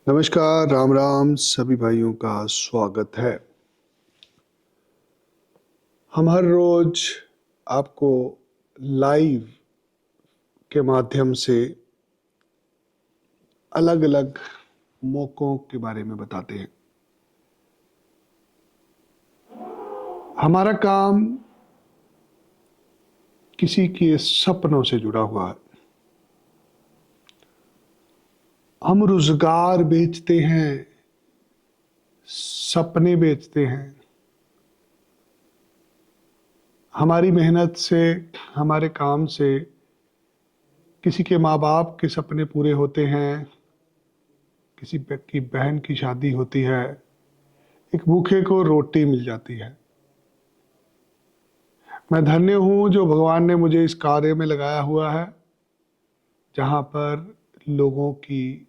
नमस्कार, राम राम सभी भाइयों का स्वागत है। हम हर रोज आपको लाइव के माध्यम से अलग अलग मौकों के बारे में बताते हैं। हमारा काम किसी के सपनों से जुड़ा हुआ है। हम रोजगार बेचते हैं, सपने बेचते हैं। हमारी मेहनत से, हमारे काम से किसी के माँ बाप के सपने पूरे होते हैं, किसी की बहन की शादी होती है, एक भूखे को रोटी मिल जाती है। मैं धन्य हूँ जो भगवान ने मुझे इस कार्य में लगाया हुआ है, जहाँ पर लोगों की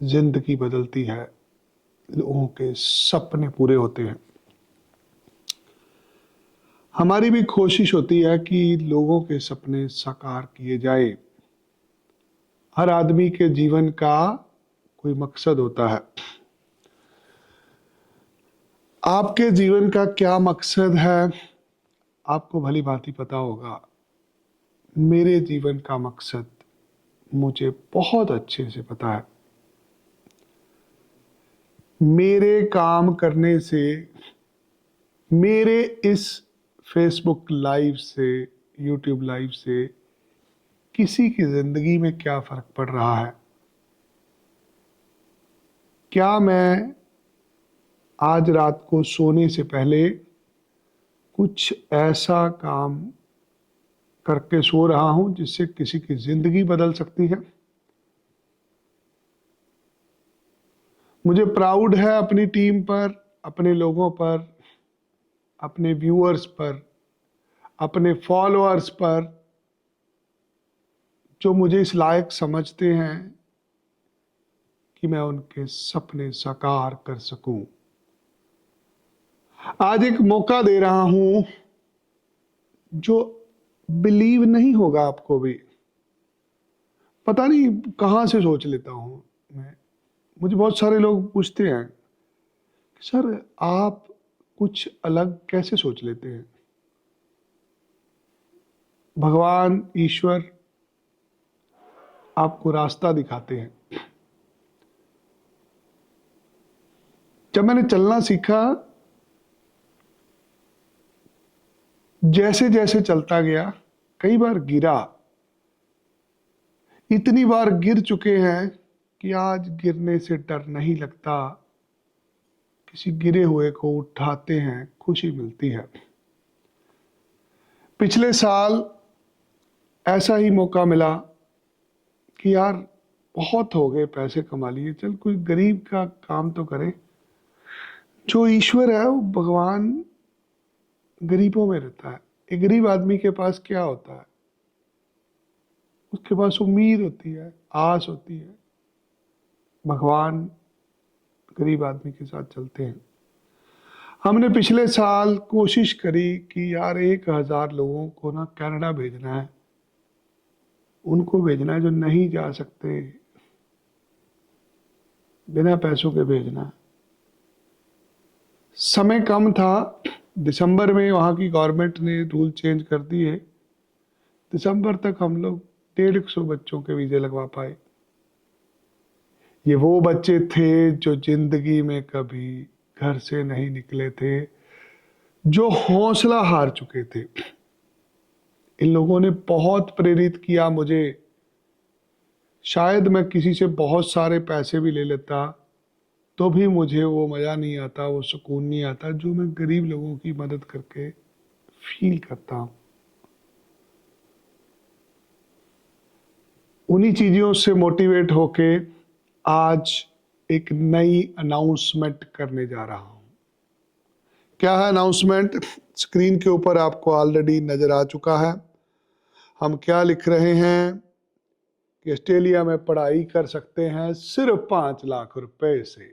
जिंदगी बदलती है, लोगों के सपने पूरे होते हैं। हमारी भी कोशिश होती है कि लोगों के सपने साकार किए जाए। हर आदमी के जीवन का कोई मकसद होता है। आपके जीवन का क्या मकसद है, आपको भली भांति पता होगा। मेरे जीवन का मकसद मुझे बहुत अच्छे से पता है। मेरे काम करने से, मेरे इस फेसबुक लाइव से, यूट्यूब लाइव से किसी की जिंदगी में क्या फर्क पड़ रहा है। क्या मैं आज रात को सोने से पहले कुछ ऐसा काम करके सो रहा हूं जिससे किसी की जिंदगी बदल सकती है। मुझे प्राउड है अपनी टीम पर, अपने लोगों पर, अपने व्यूअर्स पर, अपने फॉलोअर्स पर, जो मुझे इस लायक समझते हैं कि मैं उनके सपने साकार कर सकूं। आज एक मौका दे रहा हूं जो बिलीव नहीं होगा आपको भी। पता नहीं कहां से सोच लेता हूं मैं। मुझे बहुत सारे लोग पूछते हैं कि सर आप कुछ अलग कैसे सोच लेते हैं। भगवान ईश्वर आपको रास्ता दिखाते हैं। जब मैंने चलना सीखा, जैसे जैसे चलता गया, कई बार गिरा। इतनी बार गिर चुके हैं कि आज गिरने से डर नहीं लगता। किसी गिरे हुए को उठाते हैं, खुशी मिलती है। पिछले साल ऐसा ही मौका मिला कि यार बहुत हो गए, पैसे कमा लिए, चल कोई गरीब का काम तो करे। जो ईश्वर है वो भगवान गरीबों में रहता है। एक गरीब आदमी के पास क्या होता है? उसके पास उम्मीद होती है, आस होती है। भगवान गरीब आदमी के साथ चलते हैं। हमने पिछले साल कोशिश करी कि यार 1,000 लोगों को ना कनाडा भेजना है। उनको भेजना है जो नहीं जा सकते, बिना पैसों के भेजना है। समय कम था। दिसंबर में वहाँ की गवर्नमेंट ने रूल चेंज कर दिए। दिसंबर तक हम लोग 150 बच्चों के वीजे लगवा पाए। ये वो बच्चे थे जो जिंदगी में कभी घर से नहीं निकले थे, जो हौसला हार चुके थे। इन लोगों ने बहुत प्रेरित किया मुझे। शायद मैं किसी से बहुत सारे पैसे भी ले लेता तो भी मुझे वो मजा नहीं आता, वो सुकून नहीं आता जो मैं गरीब लोगों की मदद करके फील करता हूं। उन्हीं चीजों से मोटिवेट होके आज एक नई अनाउंसमेंट करने जा रहा हूं। क्या है अनाउंसमेंट? स्क्रीन के ऊपर आपको ऑलरेडी नजर आ चुका है। हम क्या लिख रहे हैं कि ऑस्ट्रेलिया में पढ़ाई कर सकते हैं सिर्फ 5 लाख रुपए से।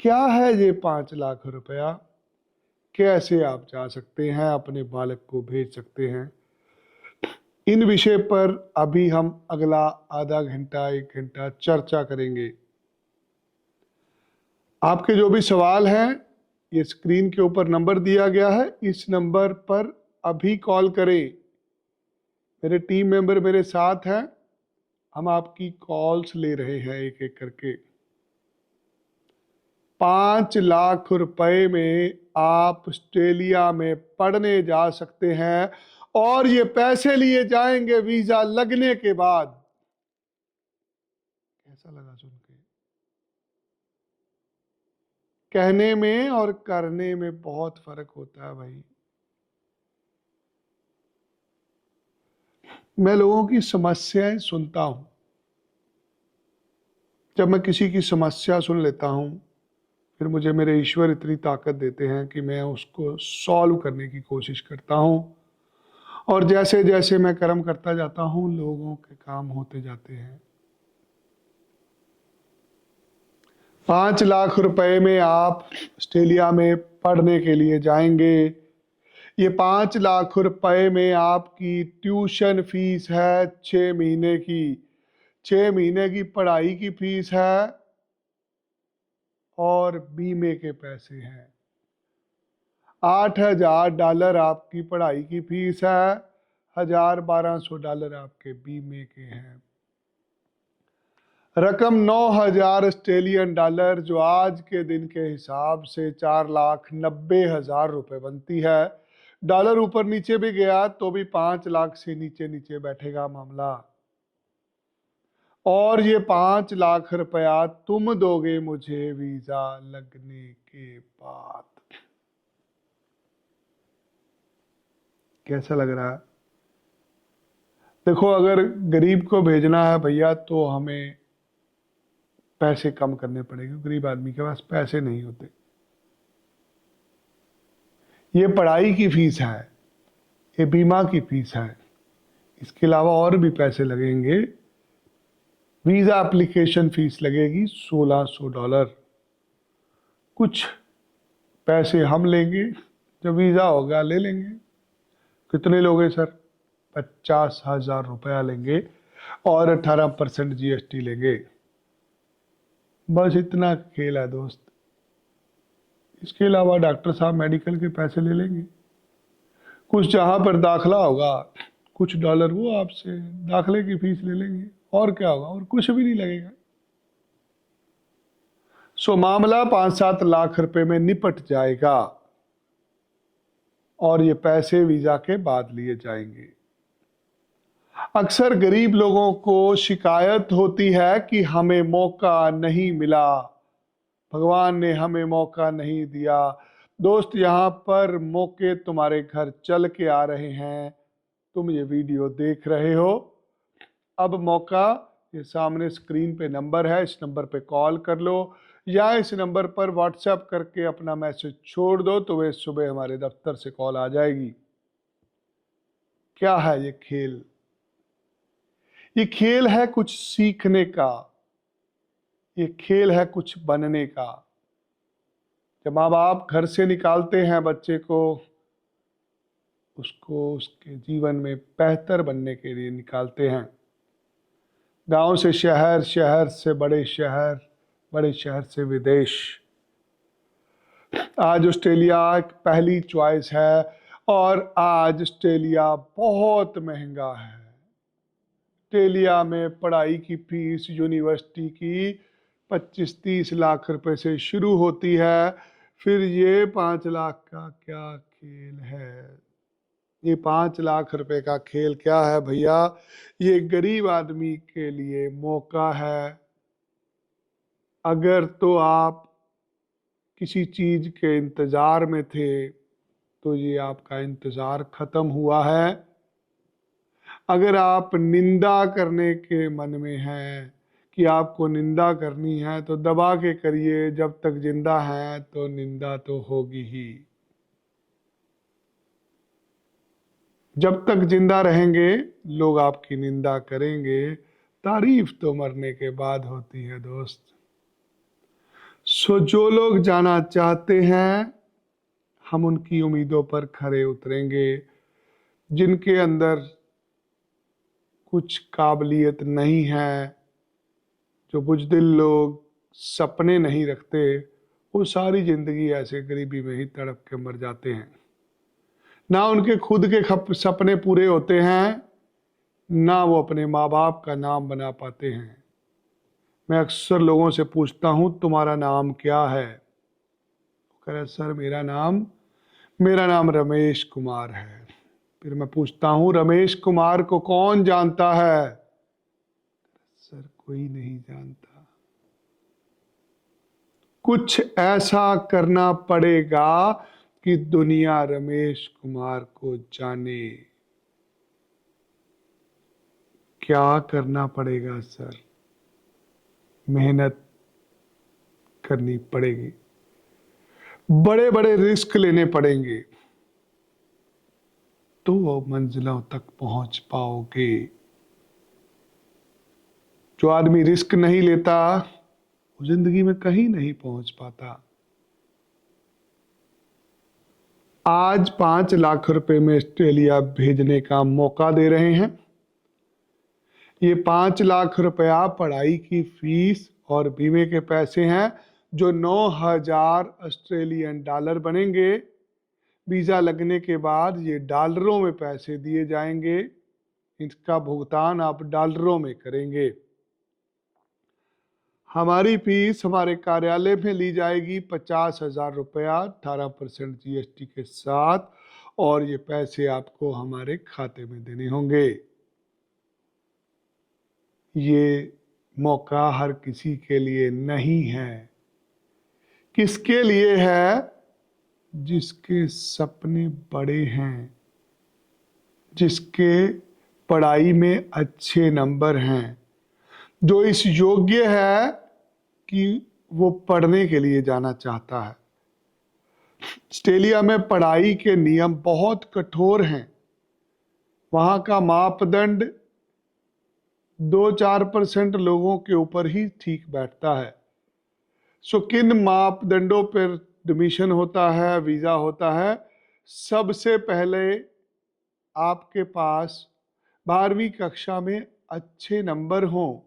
क्या है ये 5 लाख रुपया? कैसे आप जा सकते हैं, अपने बालक को भेज सकते हैं? इन विषय पर अभी हम अगला आधा घंटा 1 घंटा चर्चा करेंगे। आपके जो भी सवाल हैं, ये स्क्रीन के ऊपर नंबर दिया गया है, इस नंबर पर अभी कॉल करें। मेरे टीम मेंबर मेरे साथ हैं, हम आपकी कॉल्स ले रहे हैं एक एक करके। 5 लाख रुपए में आप ऑस्ट्रेलिया में पढ़ने जा सकते हैं और ये पैसे लिए जाएंगे वीजा लगने के बाद। कैसा लगा सुन के? कहने में और करने में बहुत फर्क होता है भाई। मैं लोगों की समस्याएं सुनता हूं। जब मैं किसी की समस्या सुन लेता हूं, फिर मुझे मेरे ईश्वर इतनी ताकत देते हैं कि मैं उसको सॉल्व करने की कोशिश करता हूं। और जैसे जैसे मैं कर्म करता जाता हूं, लोगों के काम होते जाते हैं। 5 लाख रुपए में आप ऑस्ट्रेलिया में पढ़ने के लिए जाएंगे। ये 5 लाख रुपए में आपकी ट्यूशन फीस है 6 महीने की। 6 महीने की पढ़ाई की फीस है और बीमे के पैसे हैं। $8,000 आपकी पढ़ाई की फीस है, $1,200 आपके बीमे के हैं। रकम 9,000 ऑस्ट्रेलियन डॉलर, जो आज के दिन के हिसाब से 4,90,000 रुपए बनती है। डॉलर ऊपर नीचे भी गया तो भी 5 लाख से नीचे नीचे बैठेगा मामला। और ये 5 लाख रुपया तुम दोगे मुझे वीजा लगने के बाद। कैसा लग रहा है? देखो, अगर गरीब को भेजना है भैया तो हमें पैसे कम करने पड़ेंगे। गरीब आदमी के पास पैसे नहीं होते। ये पढ़ाई की फीस है, ये बीमा की फीस है, इसके अलावा और भी पैसे लगेंगे। वीजा एप्लीकेशन फीस लगेगी $1,600। कुछ पैसे हम लेंगे, जब वीजा होगा ले लेंगे। कितने लोगे सर? 50,000 रुपया लेंगे और 18% GST लेंगे। बस इतना खेल है दोस्त। इसके अलावा डॉक्टर साहब मेडिकल के पैसे ले लेंगे। कुछ जहां पर दाखला होगा, कुछ डॉलर वो आपसे दाखले की फीस ले लेंगे। और क्या होगा? और कुछ भी नहीं लगेगा। सो मामला 5-7 लाख रुपए में निपट जाएगा और ये पैसे वीजा के बाद लिए जाएंगे। अक्सर गरीब लोगों को शिकायत होती है कि हमें मौका नहीं मिला, भगवान ने हमें मौका नहीं दिया। दोस्त, यहाँ पर मौके तुम्हारे घर चल के आ रहे हैं। तुम ये वीडियो देख रहे हो। अब मौका, ये सामने स्क्रीन पे नंबर है, इस नंबर पे कॉल कर लो या इस नंबर पर व्हाट्सएप करके अपना मैसेज छोड़ दो तो वे सुबह हमारे दफ्तर से कॉल आ जाएगी। क्या है ये खेल? ये खेल है कुछ सीखने का, ये खेल है कुछ बनने का। जब माँ बाप घर से निकालते हैं बच्चे को, उसको उसके जीवन में बेहतर बनने के लिए निकालते हैं। गांव से शहर, शहर से बड़े शहर, बड़े शहर से विदेश। आज ऑस्ट्रेलिया एक पहली चॉइस है और आज ऑस्ट्रेलिया बहुत महंगा है। ऑस्ट्रेलिया में पढ़ाई की फीस यूनिवर्सिटी की 25-30 लाख रुपए से शुरू होती है। फिर ये 5 लाख का क्या खेल है? ये 5 लाख रुपए का खेल क्या है भैया? ये गरीब आदमी के लिए मौका है। अगर तो आप किसी चीज के इंतजार में थे तो ये आपका इंतजार खत्म हुआ है। अगर आप निंदा करने के मन में हैं कि आपको निंदा करनी है तो दबा के करिए। जब तक जिंदा हैं तो निंदा तो होगी ही। जब तक जिंदा रहेंगे लोग आपकी निंदा करेंगे। तारीफ तो मरने के बाद होती है दोस्त। सो जो लोग जाना चाहते हैं, हम उनकी उम्मीदों पर खरे उतरेंगे। जिनके अंदर कुछ काबिलियत नहीं है, जो बुज़दिल लोग सपने नहीं रखते, वो सारी ज़िंदगी ऐसे गरीबी में ही तड़प के मर जाते हैं। ना उनके खुद के सपने पूरे होते हैं, ना वो अपने माँ बाप का नाम बना पाते हैं। मैं अक्सर लोगों से पूछता हूँ, तुम्हारा नाम क्या है? वो कह रहे, सर मेरा नाम रमेश कुमार है। फिर मैं पूछता हूँ, रमेश कुमार को कौन जानता है? सर कोई नहीं जानता। कुछ ऐसा करना पड़ेगा कि दुनिया रमेश कुमार को जाने। क्या करना पड़ेगा सर? मेहनत करनी पड़ेगी, बड़े बड़े रिस्क लेने पड़ेंगे, तो वो मंजिलों तक पहुंच पाओगे। जो आदमी रिस्क नहीं लेता, वो जिंदगी में कहीं नहीं पहुंच पाता। आज 5 लाख रुपए में ऑस्ट्रेलिया भेजने का मौका दे रहे हैं। ये 5 लाख रुपया पढ़ाई की फीस और बीमे के पैसे हैं, जो 9,000 ऑस्ट्रेलियन डॉलर बनेंगे। वीज़ा लगने के बाद ये डॉलरों में पैसे दिए जाएंगे। इसका भुगतान आप डॉलरों में करेंगे। हमारी फीस हमारे कार्यालय में ली जाएगी 50,000 रुपया, 18% GST के साथ, और ये पैसे आपको हमारे खाते में देने होंगे। ये मौका हर किसी के लिए नहीं है। किसके लिए है? जिसके सपने बड़े हैं, जिसके पढ़ाई में अच्छे नंबर हैं, जो इस योग्य है कि वो पढ़ने के लिए जाना चाहता है। ऑस्ट्रेलिया में पढ़ाई के नियम बहुत कठोर हैं। वहाँ का मापदंड 2-4% लोगों के ऊपर ही ठीक बैठता है। सो किन मापदंडों पर एडमिशन होता है, वीज़ा होता है? सबसे पहले आपके पास 12वीं कक्षा में अच्छे नंबर हों,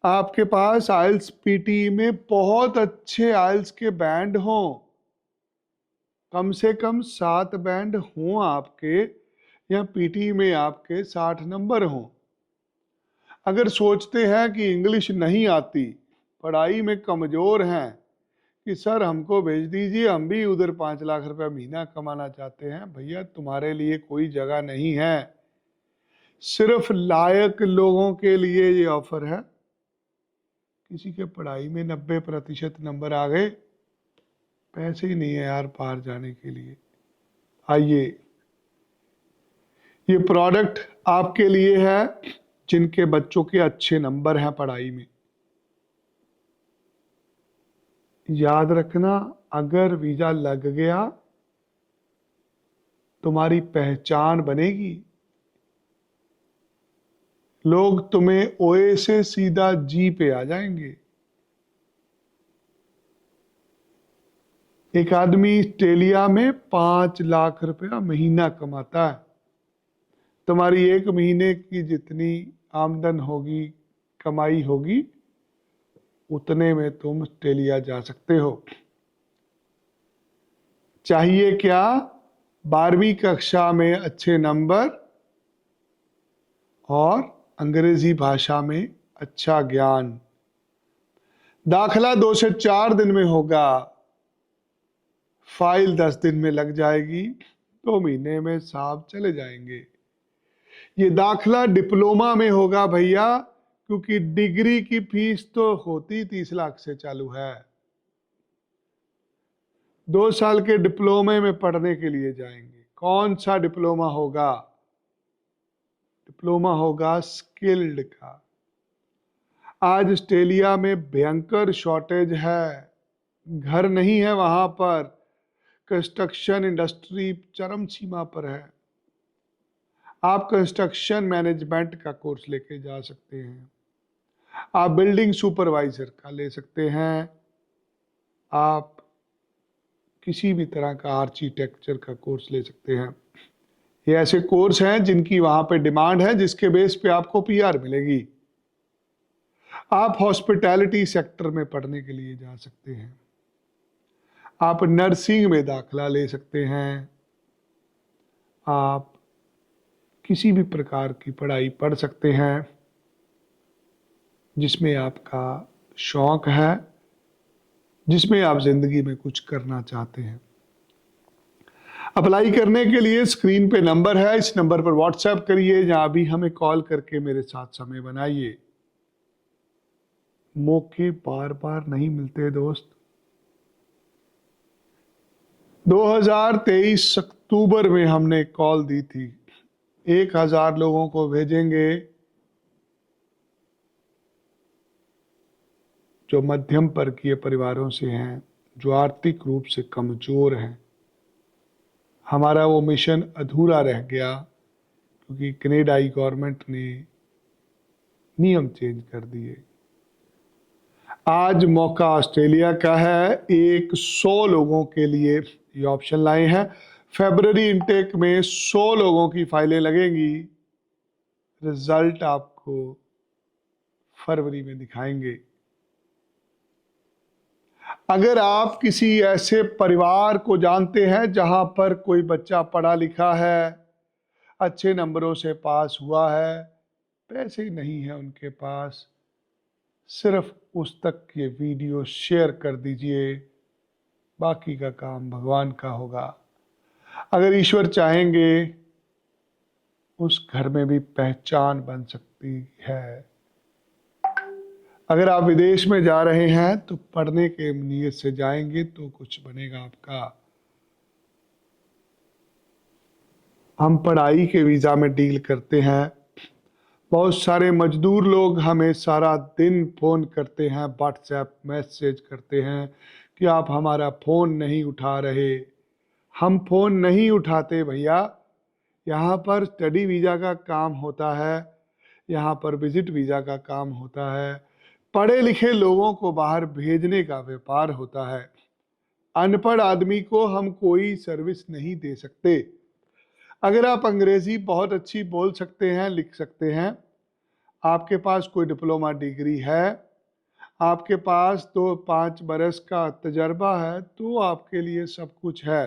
आपके पास आइल्स पीटी में बहुत अच्छे आइल्स के बैंड हों, कम से कम 7 बैंड हों आपके, या पीटी में आपके 60 नंबर हों। अगर सोचते हैं कि इंग्लिश नहीं आती, पढ़ाई में कमज़ोर हैं, कि सर हमको भेज दीजिए, हम भी उधर 5 लाख रुपया महीना कमाना चाहते हैं, भैया तुम्हारे लिए कोई जगह नहीं है। सिर्फ लायक लोगों के लिए ये ऑफर है। किसी के पढ़ाई में 90% नंबर आ गए, पैसे ही नहीं है यार पार जाने के लिए। आइए, ये प्रोडक्ट आपके लिए है जिनके बच्चों के अच्छे नंबर हैं पढ़ाई में। याद रखना, अगर वीजा लग गया, तुम्हारी पहचान बनेगी। लोग तुम्हें ओए से सीधा जी पे आ जाएंगे। एक आदमी ऑस्ट्रेलिया में 5 लाख रुपया महीना कमाता है। तुम्हारी एक महीने की जितनी आमदन होगी, कमाई होगी, उतने में तुम ऑस्ट्रेलिया जा सकते हो। चाहिए क्या? 12वीं कक्षा में अच्छे नंबर और अंग्रेजी भाषा में अच्छा ज्ञान। दाखला 2 से 4 दिन में होगा, फाइल 10 दिन में लग जाएगी, 2 महीने में साहब चले जाएंगे। ये दाखला डिप्लोमा में होगा भैया, क्योंकि डिग्री की फीस तो होती 30 लाख से चालू है। 2 साल के डिप्लोमे में पढ़ने के लिए जाएंगे। कौन सा डिप्लोमा होगा? डिप्लोमा होगा स्किल्ड का। आज ऑस्ट्रेलिया में भयंकर शॉर्टेज है, घर नहीं है वहां पर। कंस्ट्रक्शन इंडस्ट्री चरम सीमा पर है। आप कंस्ट्रक्शन मैनेजमेंट का कोर्स लेके जा सकते हैं, आप बिल्डिंग सुपरवाइजर का ले सकते हैं, आप किसी भी तरह का आर्किटेक्चर का कोर्स ले सकते हैं। ये ऐसे कोर्स हैं जिनकी वहां पे डिमांड है, जिसके बेस पे आपको पीआर मिलेगी। आप हॉस्पिटैलिटी सेक्टर में पढ़ने के लिए जा सकते हैं, आप नर्सिंग में दाखिला ले सकते हैं, आप किसी भी प्रकार की पढ़ाई पढ़ सकते हैं जिसमें आपका शौक है, जिसमें आप जिंदगी में कुछ करना चाहते हैं। अप्लाई करने के लिए स्क्रीन पे नंबर है, इस नंबर पर व्हाट्सएप करिए या अभी हमें कॉल करके मेरे साथ समय बनाइए। मौके बार बार नहीं मिलते दोस्त। 2023 अक्टूबर में हमने कॉल दी थी, 1000 लोगों को भेजेंगे जो मध्यम वर्गीय परिवारों से हैं, जो आर्थिक रूप से कमजोर हैं। हमारा वो मिशन अधूरा रह गया क्योंकि कनाडाई गवर्नमेंट ने नियम चेंज कर दिए। आज मौका ऑस्ट्रेलिया का है, 100 लोगों के लिए ये ऑप्शन लाए हैं। फरवरी इनटेक में 100 लोगों की फाइलें लगेंगी, रिजल्ट आपको फरवरी में दिखाएंगे। अगर आप किसी ऐसे परिवार को जानते हैं जहां पर कोई बच्चा पढ़ा लिखा है, अच्छे नंबरों से पास हुआ है, पैसे नहीं है उनके पास, सिर्फ उस तक ये वीडियो शेयर कर दीजिए, बाकी का काम भगवान का होगा। अगर ईश्वर चाहेंगे उस घर में भी पहचान बन सकती है। अगर आप विदेश में जा रहे हैं तो पढ़ने के नियत से जाएंगे तो कुछ बनेगा आपका। हम पढ़ाई के वीज़ा में डील करते हैं। बहुत सारे मजदूर लोग हमें सारा दिन फ़ोन करते हैं, व्हाट्सएप मैसेज करते हैं कि आप हमारा फ़ोन नहीं उठा रहे। हम फ़ोन नहीं उठाते भैया, यहाँ पर स्टडी वीज़ा का काम होता है, यहाँ पर विजिट वीज़ा का काम होता है, पढ़े लिखे लोगों को बाहर भेजने का व्यापार होता है। अनपढ़ आदमी को हम कोई सर्विस नहीं दे सकते। अगर आप अंग्रेजी बहुत अच्छी बोल सकते हैं, लिख सकते हैं, आपके पास कोई डिप्लोमा डिग्री है, आपके पास 2-5 बरस का तजर्बा है, तो आपके लिए सब कुछ है।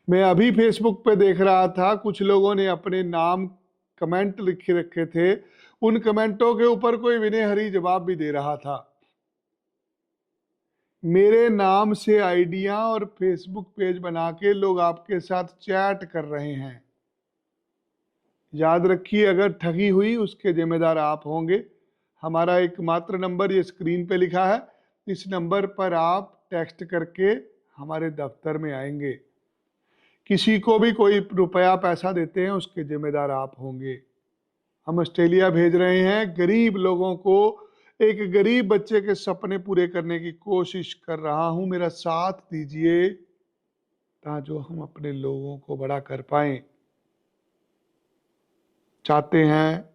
मैं अभी फेसबुक पे देख रहा था, कुछ लोगों ने अपने नाम कमेंट लिखे रखे थे, उन कमेंटों के ऊपर कोई विनय हरी जवाब भी दे रहा था। मेरे नाम से आइडिया और फेसबुक पेज बना के लोग आपके साथ चैट कर रहे हैं। याद रखिए, अगर ठगी हुई उसके जिम्मेदार आप होंगे। हमारा एकमात्र नंबर ये स्क्रीन पे लिखा है, इस नंबर पर आप टेक्स्ट करके हमारे दफ्तर में आएंगे। किसी को भी कोई रुपया पैसा देते हैं उसके जिम्मेदार आप होंगे। हम ऑस्ट्रेलिया भेज रहे हैं गरीब लोगों को, एक गरीब बच्चे के सपने पूरे करने की कोशिश कर रहा हूं, मेरा साथ दीजिए ताकि हम अपने लोगों को बड़ा कर पाएं। चाहते हैं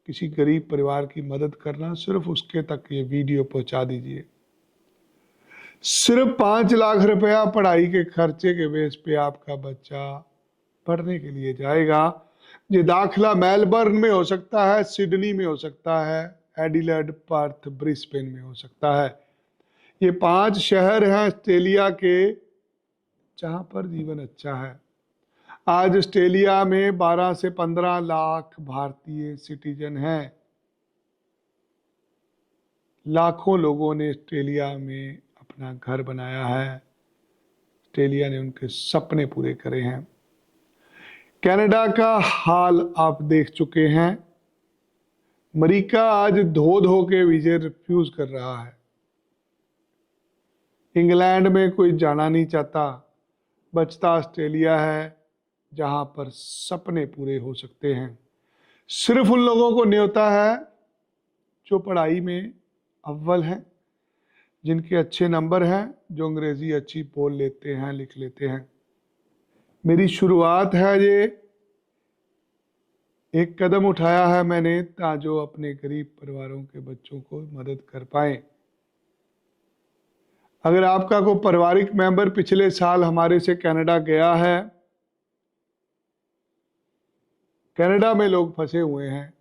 किसी गरीब परिवार की मदद करना, सिर्फ उसके तक ये वीडियो पहुंचा दीजिए। सिर्फ 5 लाख रुपया पढ़ाई के खर्चे के बेस पे आपका बच्चा पढ़ने के लिए जाएगा। ये दाखिला मेलबर्न में हो सकता है, सिडनी में हो सकता है, एडिलेड, पर्थ, ब्रिस्बेन में हो सकता है। ये 5 शहर हैं ऑस्ट्रेलिया के जहां पर जीवन अच्छा है। आज ऑस्ट्रेलिया में 12 से 15 लाख भारतीय सिटीजन हैं। लाखों लोगों ने ऑस्ट्रेलिया में अपना घर बनाया है, ऑस्ट्रेलिया ने उनके सपने पूरे करे हैं। कनाडा का हाल आप देख चुके हैं। अमेरिका आज धो धो के वीजे रिफ्यूज कर रहा है। इंग्लैंड में कोई जाना नहीं चाहता, बचता ऑस्ट्रेलिया है जहां पर सपने पूरे हो सकते हैं। सिर्फ उन लोगों को न्योता है जो पढ़ाई में अव्वल हैं, जिनके अच्छे नंबर हैं, जो अंग्रेजी अच्छी बोल लेते हैं, लिख लेते हैं। मेरी शुरुआत है, ये एक कदम उठाया है मैंने ताकि जो अपने गरीब परिवारों के बच्चों को मदद कर पाएं। अगर आपका कोई पारिवारिक मेंबर पिछले साल हमारे से कनाडा गया है कनाडा में लोग फंसे हुए हैं,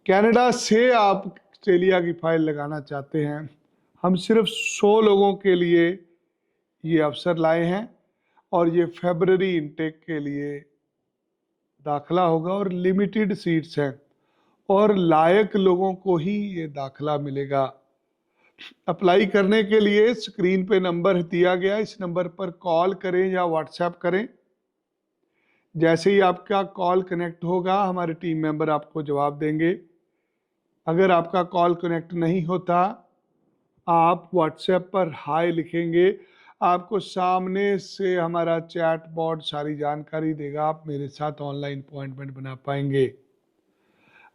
कनाडा से आप ऑस्ट्रेलिया की फाइल लगाना चाहते हैं, हम सिर्फ 100 लोगों के लिए ये अवसर लाए हैं और ये फरवरी इनटेक के लिए दाखला होगा और लिमिटेड सीट्स हैं और लायक लोगों को ही ये दाखला मिलेगा। अप्लाई करने के लिए स्क्रीन पे नंबर दिया गया, इस नंबर पर कॉल करें या व्हाट्सएप करें। जैसे ही आपका कॉल कनेक्ट होगा हमारे टीम मेंबर आपको जवाब देंगे। अगर आपका कॉल कनेक्ट नहीं होता, आप व्हाट्सएप पर हाय लिखेंगे, आपको सामने से हमारा चैट बॉट सारी जानकारी देगा, आप मेरे साथ ऑनलाइन अपॉइंटमेंट बना पाएंगे।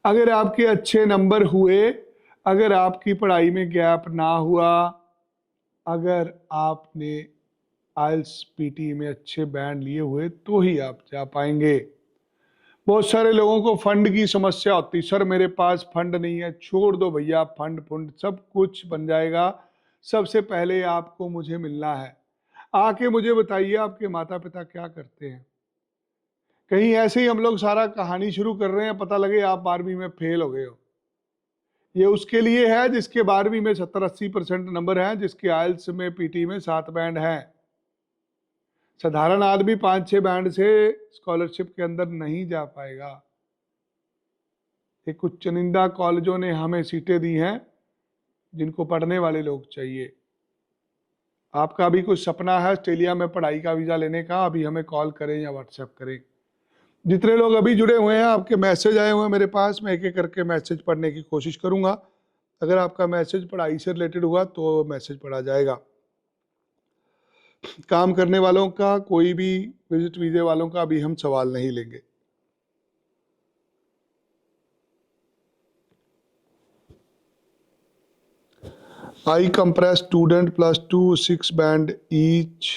अगर आपके अच्छे नंबर हुए, अगर आपकी पढ़ाई में गैप ना हुआ, अगर आपने आइल्स पीटी में अच्छे बैंड लिए हुए तो ही आप जा पाएंगे। बहुत सारे लोगों को फंड की समस्या होती, सर मेरे पास फंड नहीं है। छोड़ दो भैया, फंड सब कुछ बन जाएगा। सबसे पहले आपको मुझे मिलना है, आके मुझे बताइए आपके माता पिता क्या करते हैं। कहीं ऐसे ही हम लोग सारा कहानी शुरू कर रहे हैं, पता लगे आप 12वीं में फेल हो गए हो। ये उसके लिए है जिसके 12वीं में 70-80% नंबर हैं, जिसके आइल्स में पीटी में 7 बैंड हैं। साधारण आदमी 5-6 बैंड से स्कॉलरशिप के अंदर नहीं जा पाएगा। ये कुछ चुनिंदा कॉलेजों ने हमें सीटें दी हैं जिनको पढ़ने वाले लोग चाहिए। आपका भी कुछ सपना है ऑस्ट्रेलिया में पढ़ाई का वीज़ा लेने का, अभी हमें कॉल करें या व्हाट्सएप करें। जितने लोग अभी जुड़े हुए हैं, आपके मैसेज आए हुए हैं मेरे पास, मैं एक एक करके मैसेज पढ़ने की कोशिश करूंगा। अगर आपका मैसेज पढ़ाई से रिलेटेड हुआ तो मैसेज पढ़ा जाएगा। काम करने वालों का, कोई भी विजिट वीजे वालों का अभी हम सवाल नहीं लेंगे। आई कंप्रेस स्टूडेंट +2 6 बैंड ईच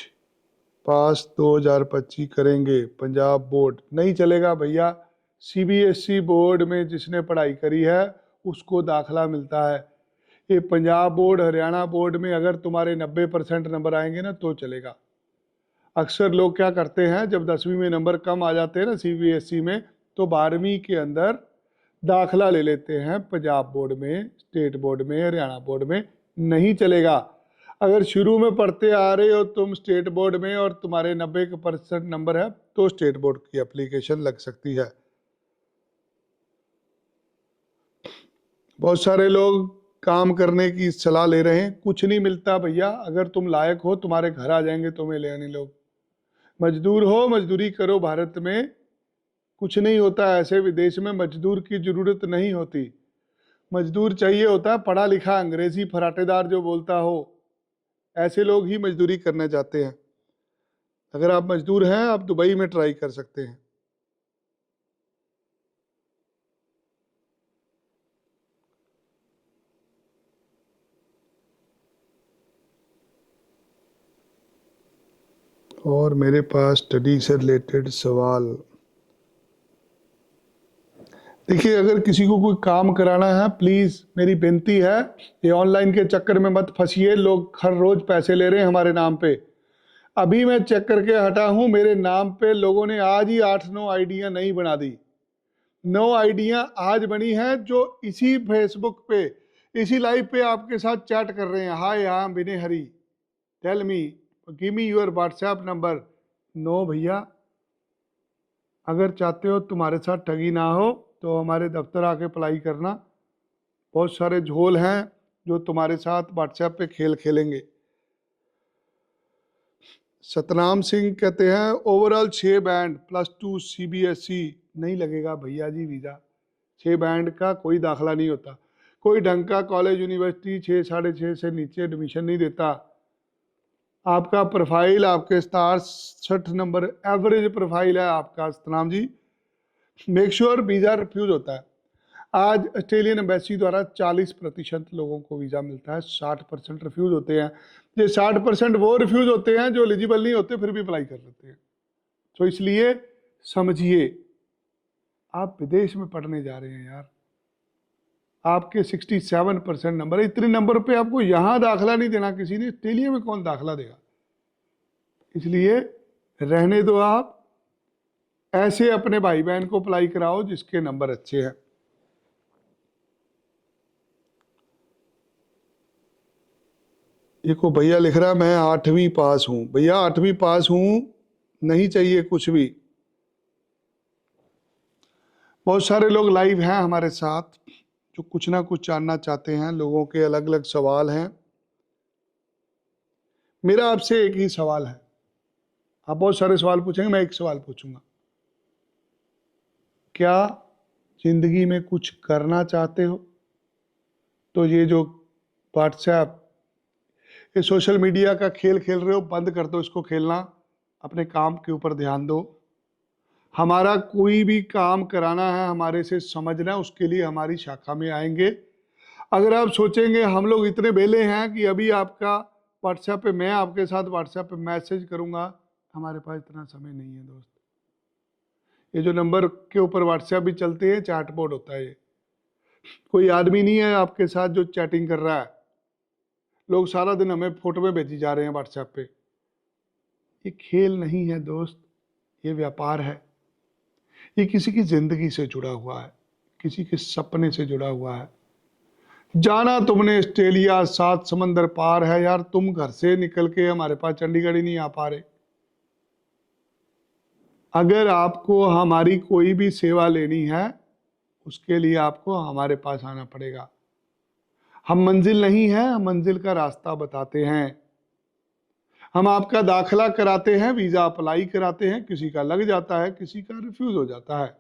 पास 2025 करेंगे। पंजाब बोर्ड नहीं चलेगा भैया। सीबीएसई बोर्ड में जिसने पढ़ाई करी है उसको दाखला मिलता है। ये पंजाब बोर्ड, हरियाणा बोर्ड में अगर तुम्हारे 90% नंबर आएंगे ना तो चलेगा। अक्सर लोग क्या करते हैं, जब 10वीं में नंबर कम आ जाते हैं ना सीबीएसई में, तो 12वीं के अंदर दाखला ले लेते हैं पंजाब बोर्ड में, स्टेट बोर्ड में, हरियाणा बोर्ड में। नहीं चलेगा। अगर शुरू में पढ़ते आ रहे हो तुम स्टेट बोर्ड में और तुम्हारे 90% नंबर है तो स्टेट बोर्ड की एप्लीकेशन लग सकती है। बहुत सारे लोग काम करने की सलाह ले रहे हैं, कुछ नहीं मिलता भैया। अगर तुम लायक हो तुम्हारे घर आ जाएंगे तुम्हें ले आने लोग। मजदूर हो, मजदूरी करो। भारत में कुछ नहीं होता ऐसे, विदेश में मजदूर की जरूरत नहीं होती। मजदूर चाहिए होता है पढ़ा लिखा, अंग्रेजी फराटेदार जो बोलता हो, ऐसे लोग ही मजदूरी करने जाते हैं। अगर आप मजदूर हैं, आप दुबई में ट्राई कर सकते हैं। और मेरे पास स्टडी से रिलेटेड सवाल, देखिए अगर किसी को कोई काम कराना है, प्लीज़ मेरी बेनती है, ये ऑनलाइन के चक्कर में मत फंसिए। लोग हर रोज़ पैसे ले रहे हैं हमारे नाम पे। अभी मैं चेक करके हटा हूँ, मेरे नाम पे लोगों ने आज ही 8-9 आईडियाँ नई बना दी। 9 आईडियाँ आज बनी हैं जो इसी फेसबुक पे, इसी लाइव पे आपके साथ चैट कर रहे हैं। Hi I am Vinay Hari, tell me, give me your WhatsApp number. No भैया, अगर चाहते हो तुम्हारे साथ ठगी ना हो तो हमारे दफ्तर आके अप्लाई करना। बहुत सारे झोल हैं जो तुम्हारे साथ व्हाट्सएप पे खेल खेलेंगे। सतनाम सिंह कहते हैं ओवरऑल 6 बैंड +2 सीबीएसई नहीं लगेगा भैया जी वीज़ा। 6 बैंड का कोई दाखला नहीं होता। कोई ढंग का कॉलेज यूनिवर्सिटी 6, 6.5 से नीचे एडमिशन नहीं देता। आपका प्रोफाइल, आपके स्टार 60 नंबर एवरेज प्रोफाइल है आपका Satnam ji, make sure visa refuse होता है। आज ऑस्ट्रेलियन एम्बेसी द्वारा 40% लोगों को वीज़ा मिलता है, 60% रिफ्यूज होते हैं। ये 60% वो रिफ्यूज होते हैं जो एलिजिबल नहीं होते फिर भी अप्लाई कर लेते हैं। तो इसलिए समझिए, आप विदेश में पढ़ने जा रहे हैं यार, आपके 67% नंबर है। इतने नंबर पे आपको यहाँ दाखला नहीं देना किसी ने, ऑस्ट्रेलिया में कौन दाखला देगा। इसलिए रहने दो आप, ऐसे अपने भाई बहन को अप्लाई कराओ जिसके नंबर अच्छे हैं। देखो भैया लिख रहा मैं 8वीं पास हूं। भैया 8वीं पास हूं नहीं चाहिए कुछ भी। बहुत सारे लोग लाइव हैं हमारे साथ जो कुछ ना कुछ जानना चाहते हैं। लोगों के अलग अलग सवाल हैं। मेरा आपसे एक ही सवाल है। आप बहुत सारे सवाल पूछेंगे, मैं एक सवाल पूछूंगा। क्या जिंदगी में कुछ करना चाहते हो तो ये जो व्हाट्सएप, ये सोशल मीडिया का खेल खेल रहे हो, बंद कर दो इसको खेलना। अपने काम के ऊपर ध्यान दो। हमारा कोई भी काम कराना है, हमारे से समझना है, उसके लिए हमारी शाखा में आएंगे। अगर आप सोचेंगे हम लोग इतने बेले हैं कि अभी आपका व्हाट्सएप पे, मैं आपके साथ व्हाट्सएप पे मैसेज करूंगा, हमारे पास इतना समय नहीं है दोस्त। ये जो नंबर के ऊपर व्हाट्सएप भी चलते हैं, चैट बोर्ड होता है। ये कोई आदमी नहीं है आपके साथ जो चैटिंग कर रहा है। लोग सारा दिन हमें फोटो में भेजी जा रहे हैं व्हाट्सएप पे। ये खेल नहीं है दोस्त, ये व्यापार है। ये किसी की जिंदगी से जुड़ा हुआ है, किसी के सपने से जुड़ा हुआ है। जाना तुमने ऑस्ट्रेलिया, 7 समंदर पार है यार। तुम घर से निकल के हमारे पास चंडीगढ़ ही नहीं आ पा रहे। अगर आपको हमारी कोई भी सेवा लेनी है, उसके लिए आपको हमारे पास आना पड़ेगा। हम मंजिल नहीं है, हम मंजिल का रास्ता बताते हैं। हम आपका दाखिला कराते हैं, वीजा अप्लाई कराते हैं। किसी का लग जाता है, किसी का रिफ्यूज हो जाता है।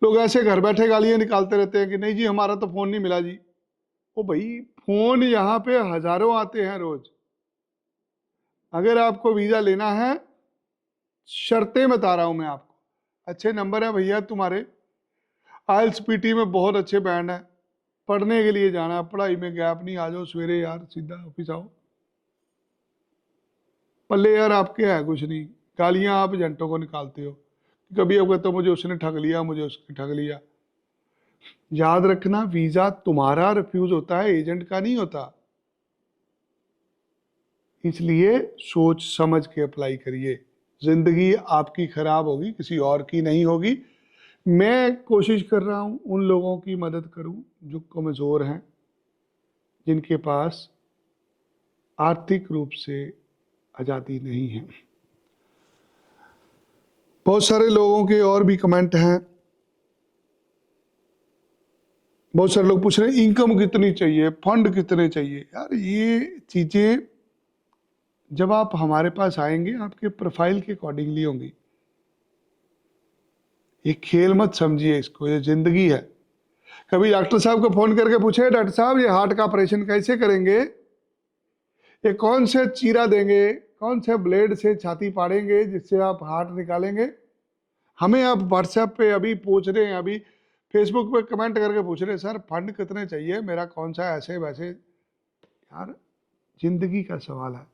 लोग ऐसे घर बैठे गालियां निकालते रहते हैं कि नहीं जी हमारा तो फोन नहीं मिला जी। ओ भाई, फोन यहाँ पे हजारों आते हैं रोज। अगर आपको वीजा लेना है, शर्तें बता रहा हूं मैं आपको। अच्छे नंबर है भैया तुम्हारे, आइल्स पीटी में बहुत अच्छे बैंड है, पढ़ने के लिए जाना, पढ़ाई में गैप नहीं, आ जाओ सवेरे यार, सीधा ऑफिस आओ। पल्ले यार आपके है कुछ नहीं, गालियां आप एजेंटों को निकालते हो। कभी अब कहते हो मुझे उसने ठग लिया, मुझे उसने ठग लिया। याद रखना, वीजा तुम्हारा रिफ्यूज होता है, एजेंट का नहीं होता। इसलिए सोच समझ के अप्लाई करिए। जिंदगी आपकी खराब होगी, किसी और की नहीं होगी। मैं कोशिश कर रहा हूं उन लोगों की मदद करूं जो कमजोर हैं, जिनके पास आर्थिक रूप से आजादी नहीं है। बहुत सारे लोगों के और भी कमेंट हैं। बहुत सारे लोग पूछ रहे हैं इनकम कितनी चाहिए, फंड कितने चाहिए। यार ये चीजें जब आप हमारे पास आएंगे, आपके प्रोफाइल के अकॉर्डिंगली होंगी। ये खेल मत समझिए इसको, ये जिंदगी है। कभी डॉक्टर साहब को फोन करके पूछे डॉक्टर साहब ये हार्ट का ऑपरेशन कैसे करेंगे, ये कौन से चीरा देंगे, कौन से ब्लेड से छाती पाड़ेंगे जिससे आप हार्ट निकालेंगे। हमें आप व्हाट्सएप पे अभी पूछ रहे हैं, अभी फेसबुक पे कमेंट करके पूछ रहे हैं सर फंड कितने चाहिए, मेरा कौन सा ऐसे वैसे। यार जिंदगी का सवाल है।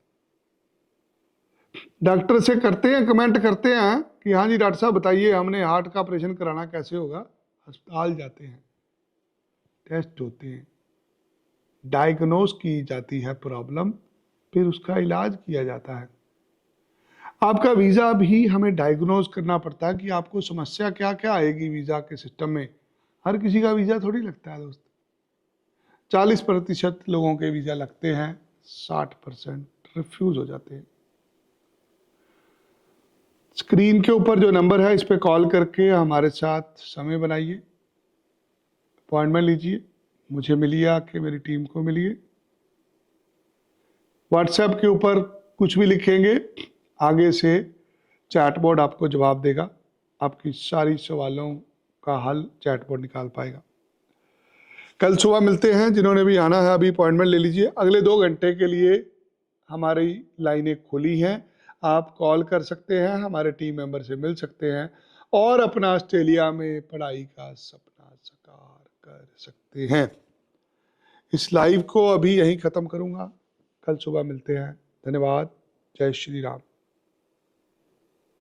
डॉक्टर से करते हैं, कमेंट करते हैं कि हाँ जी डॉक्टर साहब बताइए हमने हार्ट का ऑपरेशन कराना, कैसे होगा। अस्पताल जाते हैं, टेस्ट होते हैं, डायग्नोज की जाती है प्रॉब्लम, फिर उसका इलाज किया जाता है। आपका वीज़ा भी हमें डायग्नोज करना पड़ता है कि आपको समस्या क्या क्या आएगी वीज़ा के सिस्टम में। हर किसी का वीज़ा थोड़ी लगता है दोस्त। 40% लोगों के वीज़ा लगते हैं, 60% रिफ्यूज हो जाते हैं। स्क्रीन के ऊपर जो नंबर है इस पर कॉल करके हमारे साथ समय बनाइए, अपॉइंटमेंट लीजिए, मुझे मिलिए, आके मेरी टीम को मिलिए। व्हाट्सएप के ऊपर कुछ भी लिखेंगे, आगे से चैटबॉट आपको जवाब देगा। आपकी सारी सवालों का हल चैटबॉट निकाल पाएगा। कल सुबह मिलते हैं। जिन्होंने भी आना है अभी अपॉइंटमेंट ले लीजिए। अगले 2 घंटे के लिए हमारी लाइनें खुली हैं, आप कॉल कर सकते हैं, हमारे टीम मेंबर से मिल सकते हैं और अपना ऑस्ट्रेलिया में पढ़ाई का सपना साकार कर सकते हैं। इस लाइव को अभी यहीं ख़त्म करूँगा, कल सुबह मिलते हैं। धन्यवाद। जय श्री राम।